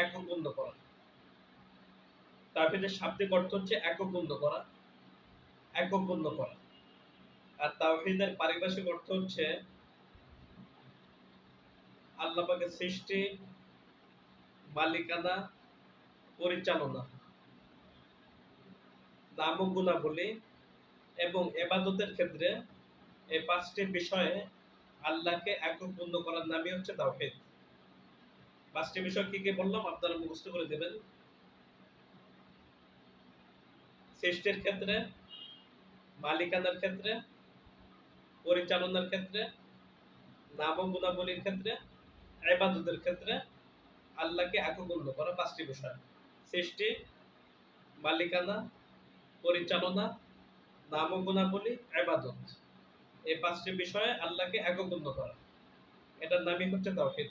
একক গণ্য করা। তাওহীদের শাব্দিক অর্থ হচ্ছে একক গণ্য করা, একক গণ্য করা। আর তাওহীদের পারিভাষিক অর্থ হচ্ছে আল্লাহ পাকের সৃষ্টি, মালিকানা, পরিচালনা, নাম ও গুণাবলী এবং ইবাদতের ক্ষেত্রে এই ৫ টি বিষয়ে আল্লাহকে একক গণ্য করার নামই হচ্ছে তাওহীদ। ৫ টি বিষয় কি, কি বললাম আপনারা মুখস্থ করে দেবেন। সৃষ্টির ক্ষেত্রে, মালিকানার ক্ষেত্রে, পরিচালনার ক্ষেত্রে, নাম ও গুণাবলীর ক্ষেত্রে, ইবাদতের ক্ষেত্রে আল্লাহকে একক গণ্য করা ৫ টি বিষয়। সৃষ্টি, মালিকানা, পরিচালনা, নাম ও গুণাবলী, ইবাদত। এই ৫ টি বিষয়ে আল্লাহকে একক গণ্য করা। এটার নামই হচ্ছে তাওহীদ।